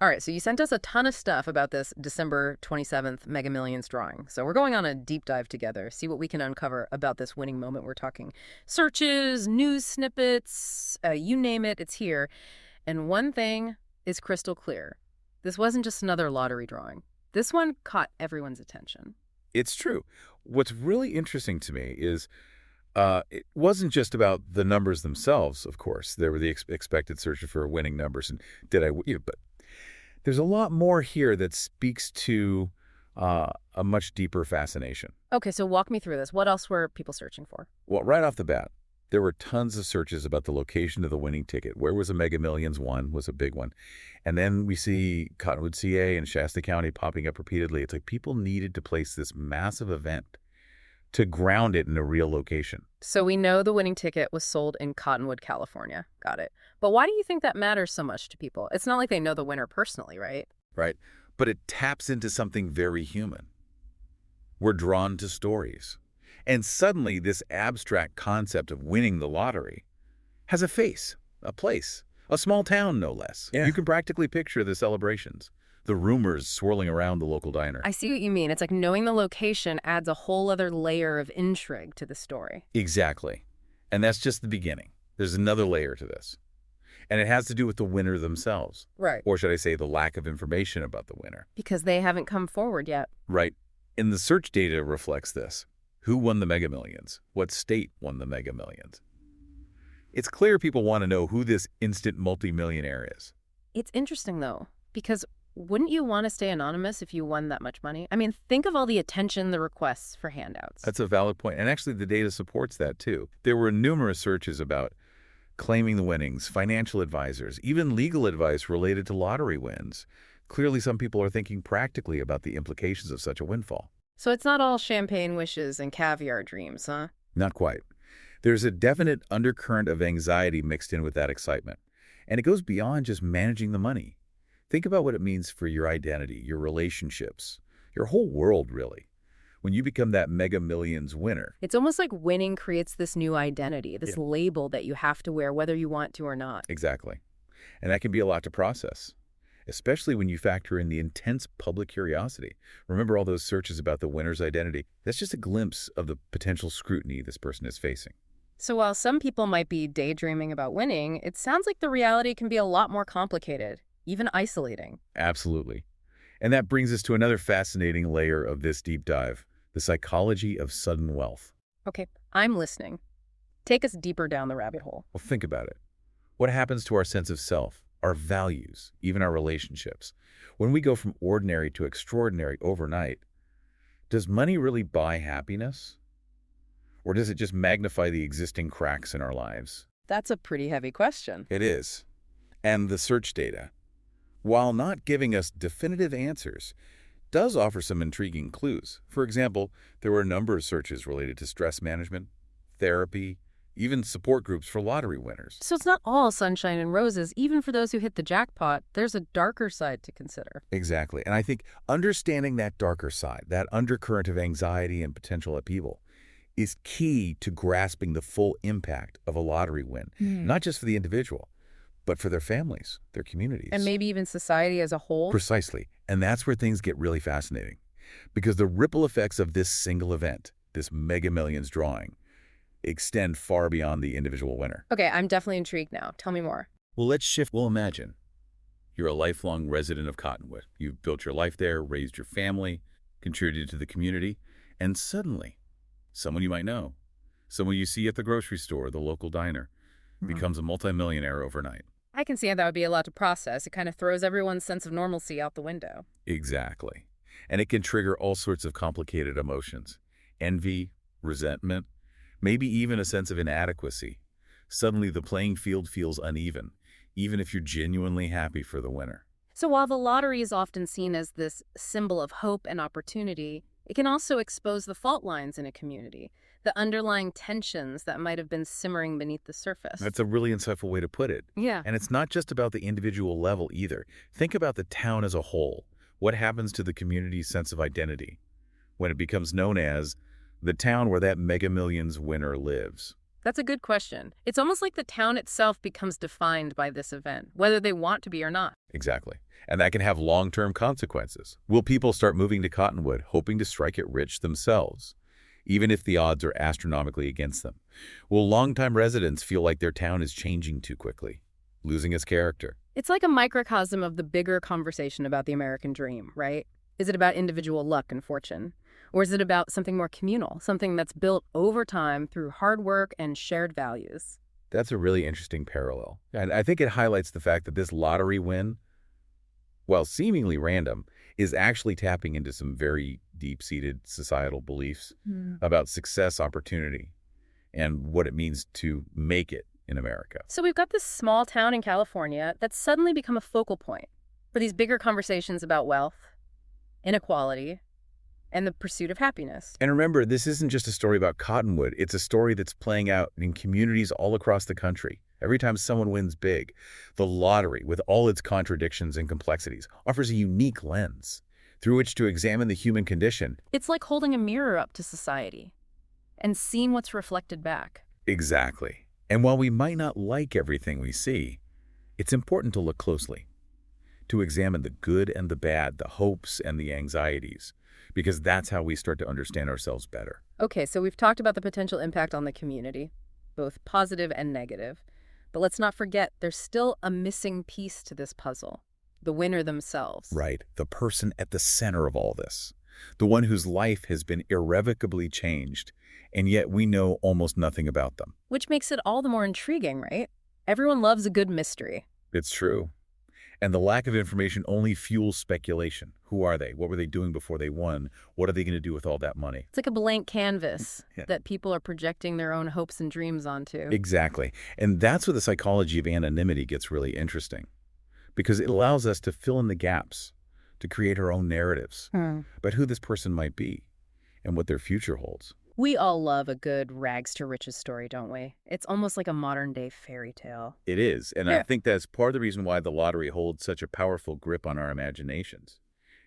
All right, so you sent us a ton of stuff about this December 27th Mega Millions drawing. So we're going on a deep dive together, see what we can uncover about this winning moment. We're talking searches, news snippets, you name it, it's here. And one thing is crystal clear. This wasn't just another lottery drawing. This one caught everyone's attention. It's true. What's really interesting to me is it wasn't just about the numbers themselves, of course. There were the expected searches for winning numbers, and but there's a lot more here that speaks to a much deeper fascination. Okay, so walk me through this. What else were people searching for? Well, right off the bat, there were tons of searches about the location of the winning ticket. Where was a Mega Millions won was a big one. And then we see Cottonwood, CA and Shasta County popping up repeatedly. It's like people needed to place this massive event to ground it in a real location. So we know the winning ticket was sold in Cottonwood, California. Got it. But why do you think that matters so much to people? It's not like they know the winner personally, right? Right. But it taps into something very human. We're drawn to stories. And suddenly this abstract concept of winning the lottery has a face, a place, a small town, no less. Yeah. You can practically picture the celebrations, the rumors swirling around the local diner. I see what you mean. It's like knowing the location adds a whole other layer of intrigue to the story. Exactly. And that's just the beginning. There's another layer to this. And it has to do with the winner themselves. Right. Or should I say the lack of information about the winner. Because they haven't come forward yet. Right. And the search data reflects this. Who won the Mega Millions? What state won the Mega Millions? It's clear people want to know who this instant multimillionaire is. It's interesting, though, because wouldn't you want to stay anonymous if you won that much money? I mean, think of all the attention, the requests for handouts. That's a valid point. And actually, the data supports that, too. There were numerous searches about claiming the winnings, financial advisors, even legal advice related to lottery wins. Clearly, some people are thinking practically about the implications of such a windfall. So it's not all champagne wishes and caviar dreams, huh? Not quite. There's a definite undercurrent of anxiety mixed in with that excitement. And it goes beyond just managing the money. Think about what it means for your identity, your relationships, your whole world, really. When you become that Mega Millions winner. It's almost like winning creates this new identity, this label that you have to wear whether you want to or not. Exactly. And that can be a lot to process, especially when you factor in the intense public curiosity. Remember all those searches about the winner's identity? That's just a glimpse of the potential scrutiny this person is facing. So while some people might be daydreaming about winning, it sounds like the reality can be a lot more complicated, even isolating. Absolutely. And that brings us to another fascinating layer of this deep dive, the psychology of sudden wealth. Okay, I'm listening. Take us deeper down the rabbit hole. Well, think about it. What happens to our sense of self, our values, even our relationships? When we go from ordinary to extraordinary overnight, does money really buy happiness? Or does it just magnify the existing cracks in our lives? That's a pretty heavy question. It is. And the search data, while not giving us definitive answers, does offer some intriguing clues. For example, there were a number of searches related to stress management, therapy, even support groups for lottery winners. So it's not all sunshine and roses. Even for those who hit the jackpot, there's a darker side to consider. Exactly. And I think understanding that darker side, that undercurrent of anxiety and potential upheaval, is key to grasping the full impact of a lottery win, not just for the individual, but for their families, their communities. And maybe even society as a whole. Precisely. And that's where things get really fascinating. Because the ripple effects of this single event, this Mega Millions drawing, extend far beyond the individual winner. Okay, I'm definitely intrigued now. Tell me more. Well, let's shift. Well, imagine you're a lifelong resident of Cottonwood. You've built your life there, raised your family, contributed to the community, and suddenly, someone you might know, someone you see at the grocery store, the local diner, becomes a multimillionaire overnight. I can see how that would be a lot to process. It kind of throws everyone's sense of normalcy out the window. Exactly. And it can trigger all sorts of complicated emotions. Envy, resentment, maybe even a sense of inadequacy. Suddenly the playing field feels uneven, even if you're genuinely happy for the winner. So while the lottery is often seen as this symbol of hope and opportunity, it can also expose the fault lines in a community, the underlying tensions that might have been simmering beneath the surface. That's a really insightful way to put it. Yeah. And it's not just about the individual level either. Think about the town as a whole. What happens to the community's sense of identity when it becomes known as the town where that Mega Millions winner lives? That's a good question. It's almost like the town itself becomes defined by this event, whether they want to be or not. Exactly. And that can have long-term consequences. Will people start moving to Cottonwood, hoping to strike it rich themselves, even if the odds are astronomically against them? Will longtime residents feel like their town is changing too quickly, losing its character? It's like a microcosm of the bigger conversation about the American dream, right? Is it about individual luck and fortune? Or is it about something more communal, something that's built over time through hard work and shared values? That's a really interesting parallel. And I think it highlights the fact that this lottery win, while seemingly random, is actually tapping into some very deep-seated societal beliefs about success, opportunity, and what it means to make it in America. So we've got this small town in California that's suddenly become a focal point for these bigger conversations about wealth, inequality, and the pursuit of happiness. And remember, this isn't just a story about Cottonwood. It's a story that's playing out in communities all across the country. Every time someone wins big, the lottery, with all its contradictions and complexities, offers a unique lens through which to examine the human condition. It's like holding a mirror up to society and seeing what's reflected back. Exactly. And while we might not like everything we see, it's important to look closely, to examine the good and the bad, the hopes and the anxieties, because that's how we start to understand ourselves better. Okay, so we've talked about the potential impact on the community, both positive and negative. But let's not forget, there's still a missing piece to this puzzle: the winner themselves. Right, the person at the center of all this, the one whose life has been irrevocably changed, and yet we know almost nothing about them. Which makes it all the more intriguing, right? Everyone loves a good mystery. It's true. And the lack of information only fuels speculation. Who are they? What were they doing before they won? What are they going to do with all that money? It's like a blank canvas Yeah. that people are projecting their own hopes and dreams onto. Exactly. And that's where the psychology of anonymity gets really interesting, because it allows us to fill in the gaps, to create our own narratives about who this person might be and what their future holds. We all love a good rags to riches story, don't we? It's almost like a modern-day fairy tale. It is, and I think that's part of the reason why the lottery holds such a powerful grip on our imaginations.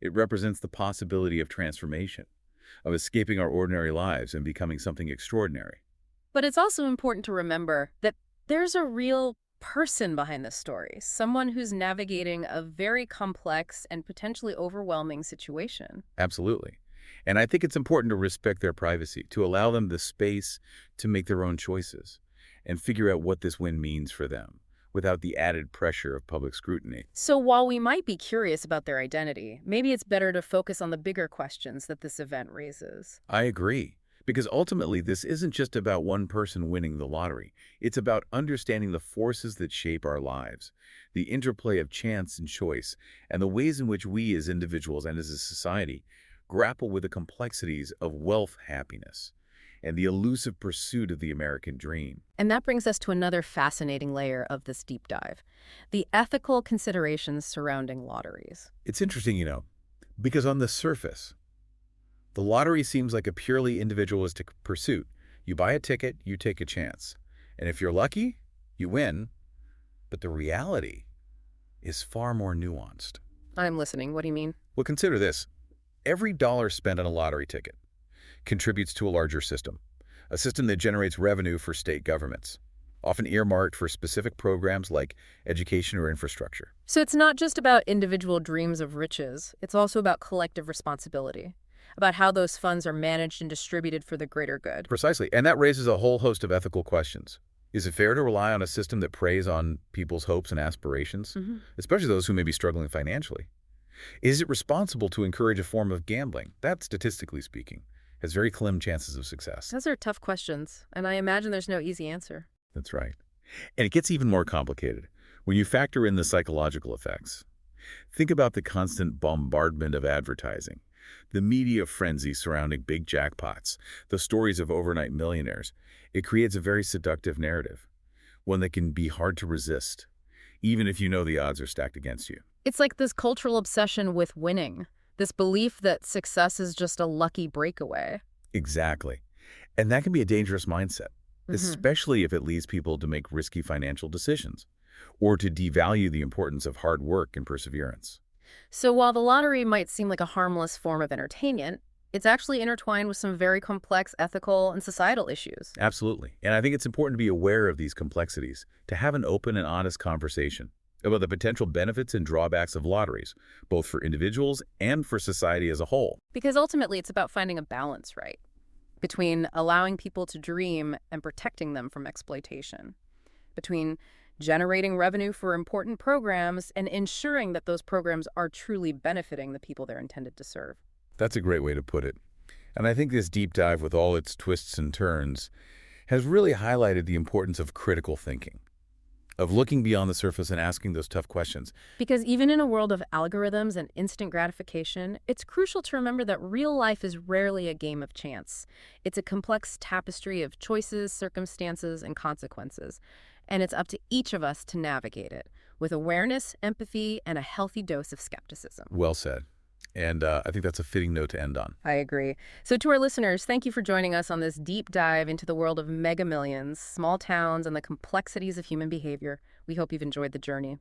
It represents the possibility of transformation, of escaping our ordinary lives and becoming something extraordinary. But it's also important to remember that there's a real person behind this story, someone who's navigating a very complex and potentially overwhelming situation. Absolutely. And I think it's important to respect their privacy, to allow them the space to make their own choices and figure out what this win means for them without the added pressure of public scrutiny. So while we might be curious about their identity, maybe it's better to focus on the bigger questions that this event raises. I agree, because ultimately this isn't just about one person winning the lottery. It's about understanding the forces that shape our lives, the interplay of chance and choice, and the ways in which we as individuals and as a society grapple with the complexities of wealth, happiness, and the elusive pursuit of the American dream. And that brings us to another fascinating layer of this deep dive: the ethical considerations surrounding lotteries. It's interesting, because on the surface, the lottery seems like a purely individualistic pursuit. You buy a ticket, you take a chance. And if you're lucky, you win. But the reality is far more nuanced. I'm listening. What do you mean? Well, consider this. Every dollar spent on a lottery ticket contributes to a larger system, a system that generates revenue for state governments, often earmarked for specific programs like education or infrastructure. So it's not just about individual dreams of riches. It's also about collective responsibility, about how those funds are managed and distributed for the greater good. Precisely. And that raises a whole host of ethical questions. Is it fair to rely on a system that preys on people's hopes and aspirations, especially those who may be struggling financially? Is it responsible to encourage a form of gambling that, statistically speaking, has very slim chances of success? Those are tough questions, and I imagine there's no easy answer. That's right. And it gets even more complicated when you factor in the psychological effects. Think about the constant bombardment of advertising, the media frenzy surrounding big jackpots, the stories of overnight millionaires. It creates a very seductive narrative, one that can be hard to resist, even if you know the odds are stacked against you. It's like this cultural obsession with winning, this belief that success is just a lucky breakaway. Exactly. And that can be a dangerous mindset, especially if it leads people to make risky financial decisions or to devalue the importance of hard work and perseverance. So while the lottery might seem like a harmless form of entertainment, It's actually intertwined with some very complex ethical and societal issues. Absolutely. And I think it's important to be aware of these complexities, to have an open and honest conversation about the potential benefits and drawbacks of lotteries, both for individuals and for society as a whole. Because ultimately, it's about finding a balance, right, between allowing people to dream and protecting them from exploitation, between generating revenue for important programs and ensuring that those programs are truly benefiting the people they're intended to serve. That's a great way to put it. And I think this deep dive, with all its twists and turns, has really highlighted the importance of critical thinking, of looking beyond the surface and asking those tough questions. Because even in a world of algorithms and instant gratification, it's crucial to remember that real life is rarely a game of chance. It's a complex tapestry of choices, circumstances, and consequences. And it's up to each of us to navigate it with awareness, empathy, and a healthy dose of skepticism. Well said. And I think that's a fitting note to end on. I agree. So to our listeners, thank you for joining us on this deep dive into the world of Mega Millions, small towns, and the complexities of human behavior. We hope you've enjoyed the journey,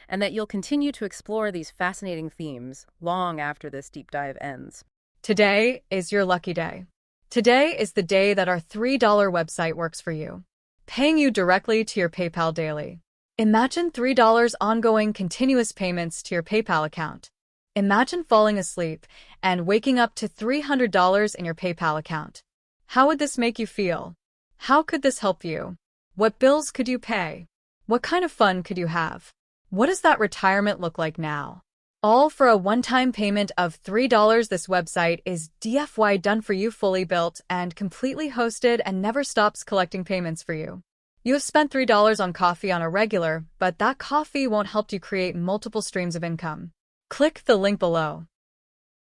and that you'll continue to explore these fascinating themes long after this deep dive ends. Today is your lucky day. Today is the day that our $3 website works for you, paying you directly to your PayPal daily. Imagine $3 ongoing continuous payments to your PayPal account. Imagine falling asleep and waking up to $300 in your PayPal account. How would this make you feel? How could this help you? What bills could you pay? What kind of fun could you have? What does that retirement look like now? All for a one-time payment of $3. This website is DFY done for you, fully built and completely hosted, and never stops collecting payments for you. You have spent $3 on coffee on a regular, but that coffee won't help you create multiple streams of income. Click the link below.